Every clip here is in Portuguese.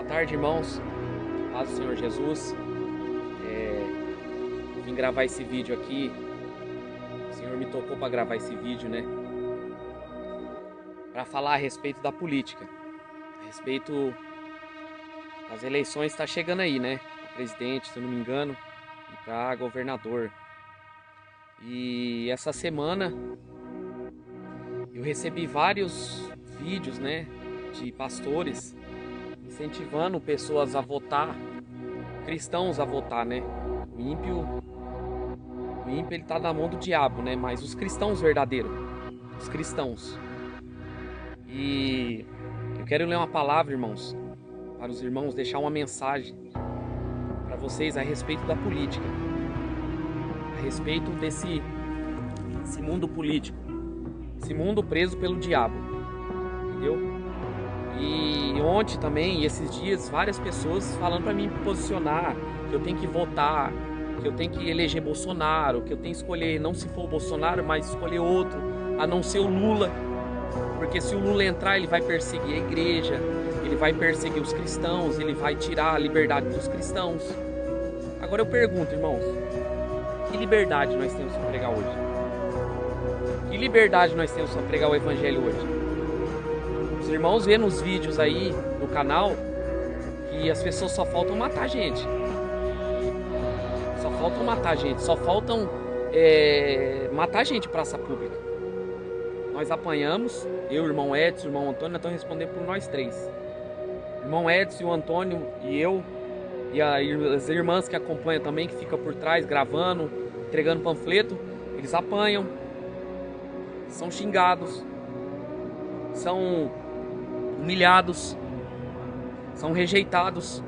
tarde, irmãos. Paz do Senhor Jesus. Vim gravar esse vídeo aqui. O Senhor me tocou para gravar esse vídeo, né? Para falar a respeito da política. A respeito das eleições, está chegando aí, né? Para presidente, se eu não me engano, e para governador. E essa semana eu recebi vários vídeos, né? De pastores incentivando pessoas a votar, cristãos a votar, né? O ímpio ele tá na mão do diabo, né? Mas os cristãos verdadeiros, os cristãos. E eu quero ler uma palavra, irmãos, para os irmãos, deixar uma mensagem para vocês a respeito da política, a respeito desse mundo político, esse mundo preso pelo diabo, entendeu? E ontem também, esses dias, várias pessoas falando para mim me posicionar, que eu tenho que votar, que eu tenho que eleger Bolsonaro, que eu tenho que escolher, não se for o Bolsonaro, mas escolher outro, a não ser o Lula, porque se o Lula entrar, ele vai perseguir a igreja, ele vai perseguir os cristãos, ele vai tirar a liberdade dos cristãos. Agora eu pergunto, irmãos, que liberdade nós temos para pregar hoje? Que liberdade nós temos para pregar o evangelho hoje? Os irmãos vê nos vídeos aí no canal que as pessoas só faltam matar a gente. Só faltam matar a gente. Só faltam matar a gente em praça pública. Nós apanhamos, eu, o irmão Edson, o irmão Antônio, nós estamos respondendo por nós três. O irmão Edson, o Antônio e eu, e as irmãs que acompanham também, que ficam por trás gravando, entregando panfleto, eles apanham, são xingados, são humilhados, são rejeitados,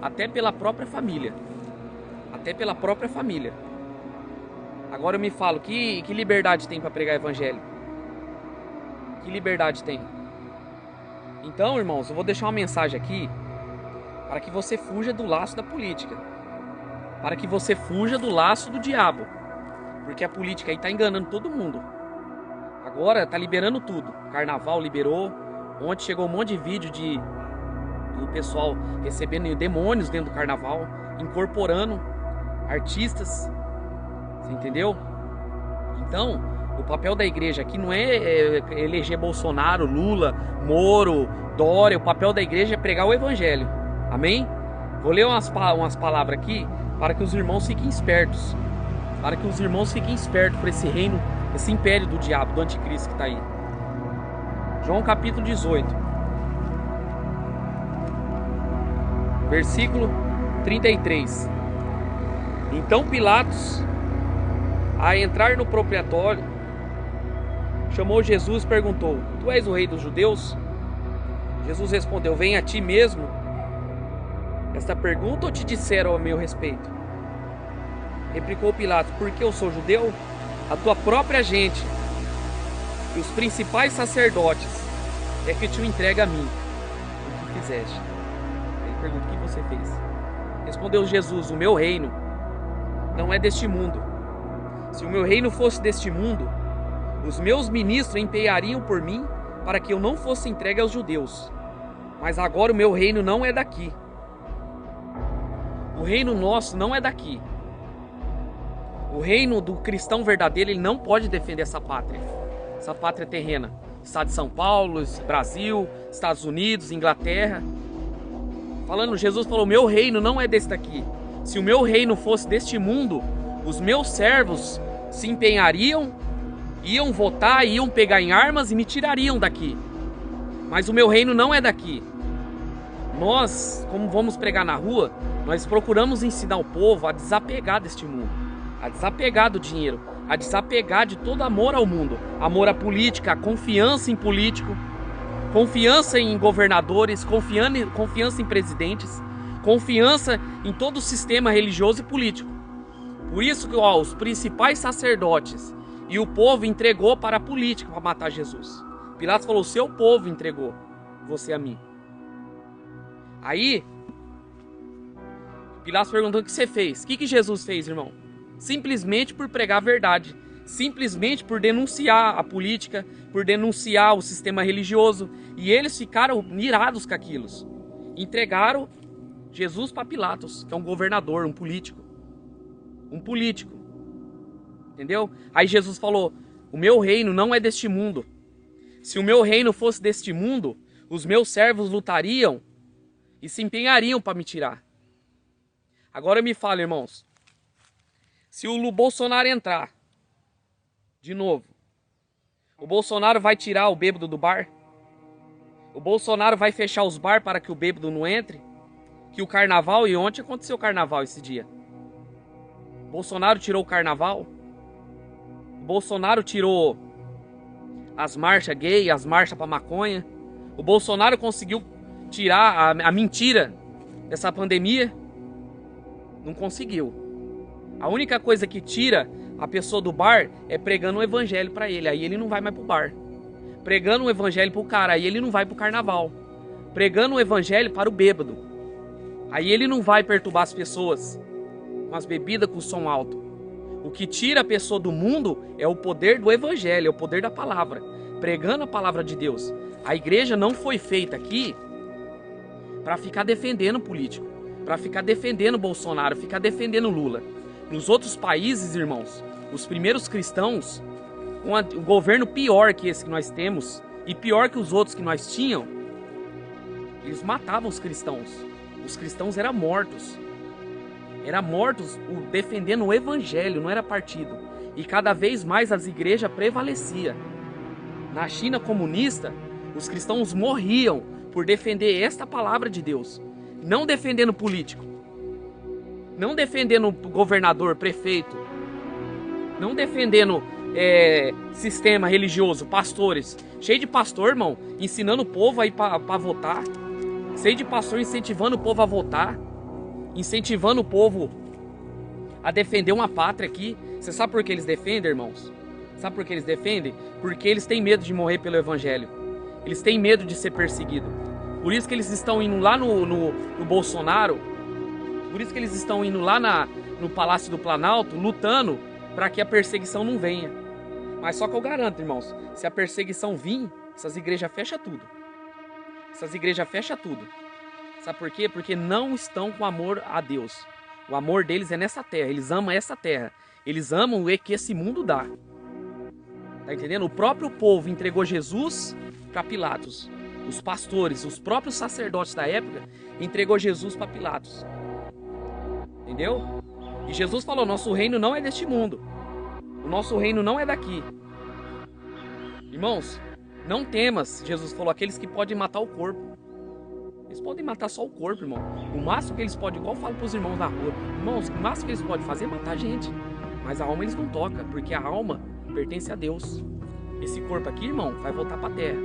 até pela própria família. Até pela própria família. Agora eu me falo, que liberdade tem para pregar evangelho? Que liberdade tem? Então, irmãos, eu vou deixar uma mensagem aqui para que você fuja do laço da política, para que você fuja do laço do diabo, porque a política aí está enganando todo mundo. Agora está liberando tudo. Carnaval liberou. Ontem chegou um monte de vídeo do pessoal recebendo demônios dentro do carnaval, incorporando artistas. Você entendeu? Então, o papel da igreja aqui não é eleger Bolsonaro, Lula, Moro, Dória. O papel da igreja é pregar o evangelho. Amém? Vou ler umas palavras aqui para que os irmãos fiquem espertos. Para que os irmãos fiquem espertos por esse reino, esse império do diabo, do anticristo que está aí. João capítulo 18, versículo 33. Então Pilatos, a entrar no proprietório, chamou Jesus e perguntou: Tu és o rei dos judeus? Jesus respondeu: Vem a ti mesmo esta pergunta ou te disseram a meu respeito? Replicou Pilatos: Porque eu sou judeu? A tua própria gente e os principais sacerdotes é que te entrega a mim. O que fizeste? Ele pergunta: O que você fez? Respondeu Jesus: O meu reino não é deste mundo. Se o meu reino fosse deste mundo, os meus ministros empenhariam por mim para que eu não fosse entregue aos judeus. Mas agora o meu reino não é daqui. O reino nosso não é daqui. O reino do cristão verdadeiro, ele não pode defender essa pátria terrena. Estado de São Paulo, Brasil, Estados Unidos, Inglaterra. Jesus falou: meu reino não é desse daqui. Se o meu reino fosse deste mundo, os meus servos se empenhariam, iam votar, iam pegar em armas e me tirariam daqui. Mas o meu reino não é daqui. Nós, como vamos pregar na rua, nós procuramos ensinar o povo a desapegar deste mundo, a desapegar do dinheiro, a desapegar de todo amor ao mundo, amor à política, a confiança em político, confiança em governadores, confiança em presidentes, confiança em todo o sistema religioso e político. Por isso que os principais sacerdotes e o povo entregou para a política para matar Jesus. Pilatos falou: seu povo entregou você a mim. Aí Pilatos perguntou: o que você fez? O que Jesus fez, irmão? Simplesmente por pregar a verdade, simplesmente por denunciar a política, por denunciar o sistema religioso. E eles ficaram irados com aquilo. Entregaram Jesus para Pilatos, que é um governador, um político. Um político. Entendeu? Aí Jesus falou: o meu reino não é deste mundo. Se o meu reino fosse deste mundo, os meus servos lutariam e se empenhariam para me tirar. Agora me fala, irmãos. Se o Bolsonaro entrar de novo, o Bolsonaro vai tirar o bêbado do bar? O Bolsonaro vai fechar os bar para que o bêbado não entre? Que o carnaval, e ontem aconteceu o carnaval esse dia. O Bolsonaro tirou o carnaval? O Bolsonaro tirou as marchas gay, as marchas para maconha? O Bolsonaro conseguiu tirar a mentira dessa pandemia? Não conseguiu. A única coisa que tira a pessoa do bar é pregando o evangelho para ele. Aí ele não vai mais pro bar. Pregando o evangelho pro cara, aí ele não vai pro carnaval. Pregando o evangelho para o bêbado, aí ele não vai perturbar as pessoas com as bebidas com som alto. O que tira a pessoa do mundo é o poder do evangelho, é o poder da palavra. Pregando a palavra de Deus. A igreja não foi feita aqui para ficar defendendo político, para ficar defendendo Bolsonaro, ficar defendendo Lula. Nos outros países, irmãos, os primeiros cristãos, com um governo pior que esse que nós temos, e pior que os outros que nós tínhamos, eles matavam os cristãos. Os cristãos eram mortos. Eram mortos defendendo o evangelho, não era partido. E cada vez mais as igrejas prevaleciam. Na China comunista, os cristãos morriam por defender esta palavra de Deus. Não defendendo político. Não defendendo governador, prefeito. Não defendendo sistema religioso, pastores. Cheio de pastor, irmão, ensinando o povo a ir para votar. Cheio de pastor incentivando o povo a votar. Incentivando o povo a defender uma pátria aqui. Você sabe por que eles defendem, irmãos? Sabe por que eles defendem? Porque eles têm medo de morrer pelo evangelho. Eles têm medo de ser perseguidos. Por isso que eles estão indo lá no Bolsonaro. Por isso que eles estão indo lá no Palácio do Planalto, lutando para que a perseguição não venha. Mas só que eu garanto, irmãos, se a perseguição vir, essas igrejas fecham tudo. Essas igrejas fecham tudo. Sabe por quê? Porque não estão com amor a Deus. O amor deles é nessa terra. Eles amam essa terra. Eles amam o que esse mundo dá. Tá entendendo? O próprio povo entregou Jesus para Pilatos. Os pastores, os próprios sacerdotes da época, entregou Jesus para Pilatos. Entendeu? E Jesus falou: nosso reino não é deste mundo. O nosso reino não é daqui. Irmãos, não temas, Jesus falou, aqueles que podem matar o corpo. Eles podem matar só o corpo, irmão. O máximo que eles podem, igual eu falo pros irmãos na rua, irmãos, o máximo que eles podem fazer é matar a gente. Mas a alma eles não tocam, porque a alma pertence a Deus. Esse corpo aqui, irmão, vai voltar pra terra.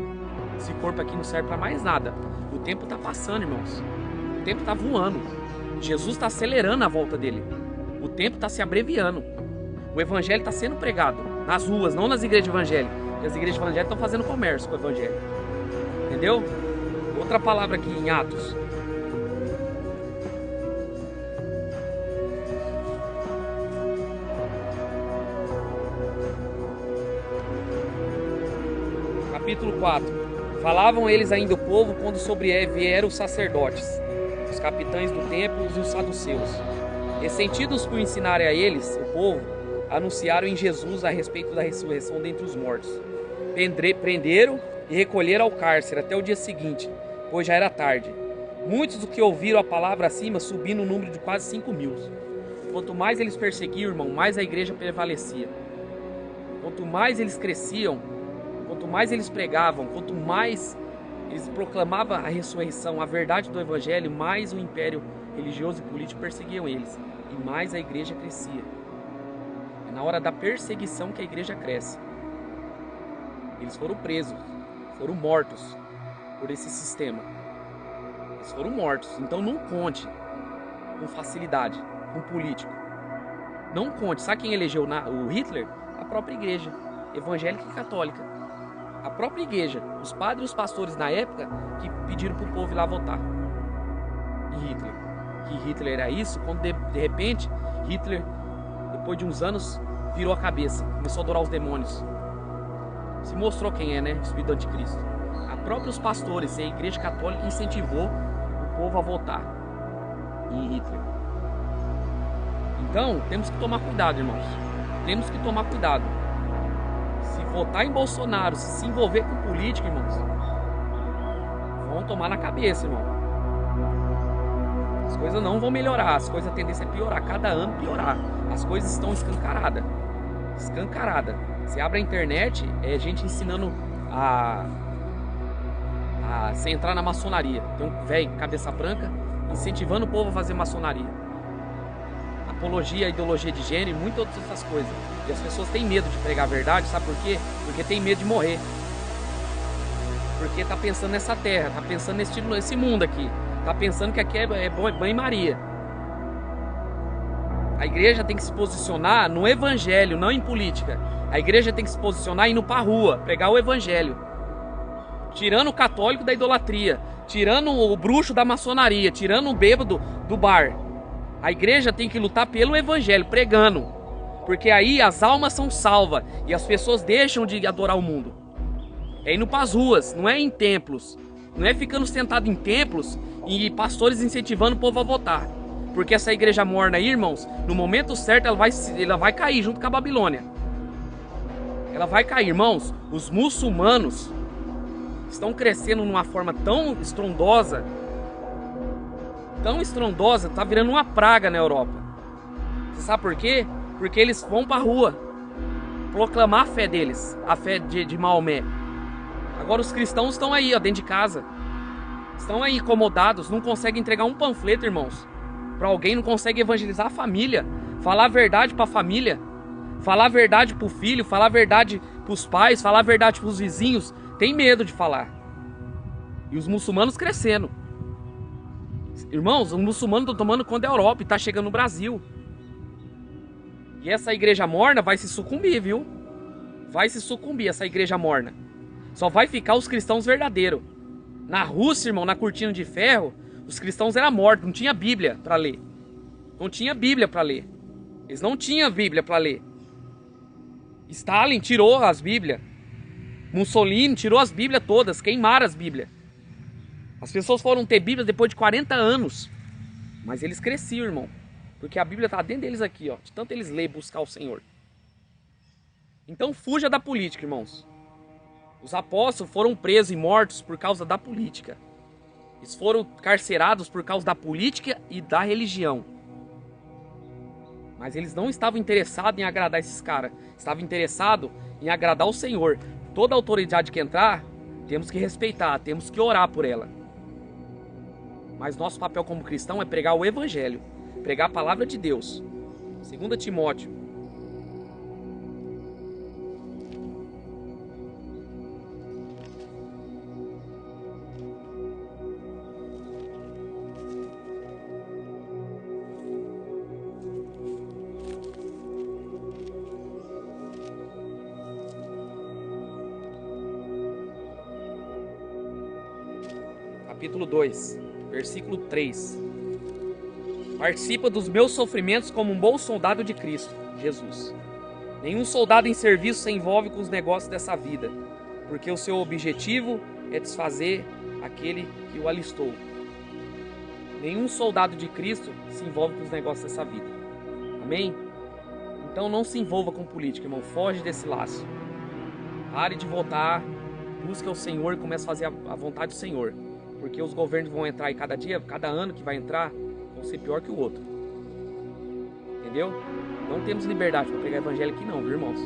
Esse corpo aqui não serve pra mais nada. O tempo tá passando, irmãos. O tempo tá voando. Jesus tá acelerando a volta dele. O tempo tá se abreviando. O evangelho tá sendo pregado nas ruas, não nas igrejas evangélicas. Porque as igrejas evangélicas estão fazendo comércio com o evangelho. Entendeu? Outra palavra aqui em Atos. Capítulo 4. Falavam eles ainda o povo quando sobre vieram os sacerdotes, os capitães do templo e os saduceus. Ressentidos por ensinarem a eles, o povo, anunciaram em Jesus a respeito da ressurreição dentre os mortos. Prenderam e recolheram ao cárcere até o dia seguinte, pois já era tarde. Muitos do que ouviram a palavra acima subiram no número de quase 5.000. Quanto mais eles perseguiam, irmão, mais a igreja prevalecia. Quanto mais eles cresciam, quanto mais eles pregavam, quanto mais eles proclamavam a ressurreição, a verdade do evangelho, mais o império religioso e político perseguiam eles. E mais a igreja crescia. É na hora da perseguição que a igreja cresce. Eles foram presos, foram mortos por esse sistema. Eles foram mortos. Então não conte com facilidade com político. Não conte. Sabe quem elegeu o Hitler? A própria igreja evangélica e católica. A própria igreja, os padres e os pastores na época que pediram para o povo ir lá votar. E Hitler. Que Hitler era isso, quando de repente Hitler, depois de uns anos, virou a cabeça, começou a adorar os demônios. Se mostrou quem é, né? O espírito do anticristo. A próprios pastores e a igreja católica incentivou o povo a votar em Hitler. Então, temos que tomar cuidado, irmãos. Temos que tomar cuidado. Se votar em Bolsonaro, se envolver com política, irmãos, vão tomar na cabeça, irmão. As coisas não vão melhorar, as coisas, a tendência é piorar, cada ano piorar. As coisas estão escancaradas. Escancarada. Você abre a internet, é gente ensinando a se entrar na maçonaria. Tem um velho cabeça branca incentivando o povo a fazer maçonaria. Apologia, ideologia de gênero e muitas outras coisas. E as pessoas têm medo de pregar a verdade, sabe por quê? Porque tem medo de morrer. Porque tá pensando nessa terra, tá pensando nesse mundo aqui. Tá pensando que aqui é banho-maria. A igreja tem que se posicionar no evangelho, não em política. A igreja tem que se posicionar indo pra rua, pregar o evangelho. Tirando o católico da idolatria, tirando o bruxo da maçonaria, tirando o bêbado do bar. A igreja tem que lutar pelo evangelho, pregando. Porque aí as almas são salvas e as pessoas deixam de adorar o mundo. É indo pras ruas, não é em templos. Não é ficando sentado em templos e pastores incentivando o povo a votar. Porque essa igreja morna aí, irmãos, no momento certo ela vai cair junto com a Babilônia. Ela vai cair, irmãos. Os muçulmanos estão crescendo numa forma tão estrondosa, tá virando uma praga na Europa. Você sabe por quê? Porque eles vão pra rua proclamar a fé deles, a fé de Maomé. Agora os cristãos estão aí, ó, dentro de casa. Estão aí incomodados, não conseguem entregar um panfleto, irmãos, para alguém, não consegue evangelizar a família, falar a verdade para a família, falar a verdade para o filho, falar a verdade para os pais, falar a verdade para os vizinhos. Tem medo de falar. E os muçulmanos crescendo. Irmãos, os muçulmanos estão tomando conta da Europa e está chegando no Brasil. E essa igreja morna vai se sucumbir, viu? Vai se sucumbir essa igreja morna. Só vai ficar os cristãos verdadeiros. Na Rússia, irmão, na cortina de ferro, os cristãos eram mortos, não tinha Bíblia para ler. Não tinha Bíblia para ler. Eles não tinham Bíblia para ler. Stalin tirou as Bíblias. Mussolini tirou as Bíblias todas, queimaram as Bíblias. As pessoas foram ter Bíblias depois de 40 anos. Mas eles cresciam, irmão. Porque a Bíblia está dentro deles aqui, ó. De tanto eles ler e buscar o Senhor. Então fuja da política, irmãos. Os apóstolos foram presos e mortos por causa da política. Eles foram carcerados por causa da política e da religião. Mas eles não estavam interessados em agradar esses caras. Estavam interessados em agradar o Senhor. Toda autoridade que entrar, temos que respeitar, temos que orar por ela. Mas nosso papel como cristão é pregar o evangelho. Pregar a palavra de Deus. 2 Timóteo. Capítulo 2, versículo 3. Participa dos meus sofrimentos como um bom soldado de Cristo, Jesus. Nenhum soldado em serviço se envolve com os negócios dessa vida, porque o seu objetivo é desfazer aquele que o alistou. Nenhum soldado de Cristo se envolve com os negócios dessa vida. Amém? Então não se envolva com política, irmão. Foge desse laço. Pare de votar, busque o Senhor e comece a fazer a vontade do Senhor. Porque os governos vão entrar e cada dia, cada ano que vai entrar, vão ser pior que o outro. Entendeu? Não temos liberdade para pregar evangelho aqui não, viu, irmãos?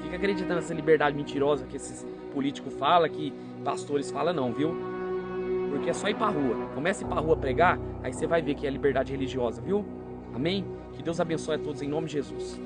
Fica acreditando nessa liberdade mentirosa que esses políticos falam, que pastores falam não, viu? Porque é só ir pra rua. Comece a ir pra rua pregar, aí você vai ver que é liberdade religiosa, viu? Amém? Que Deus abençoe a todos em nome de Jesus.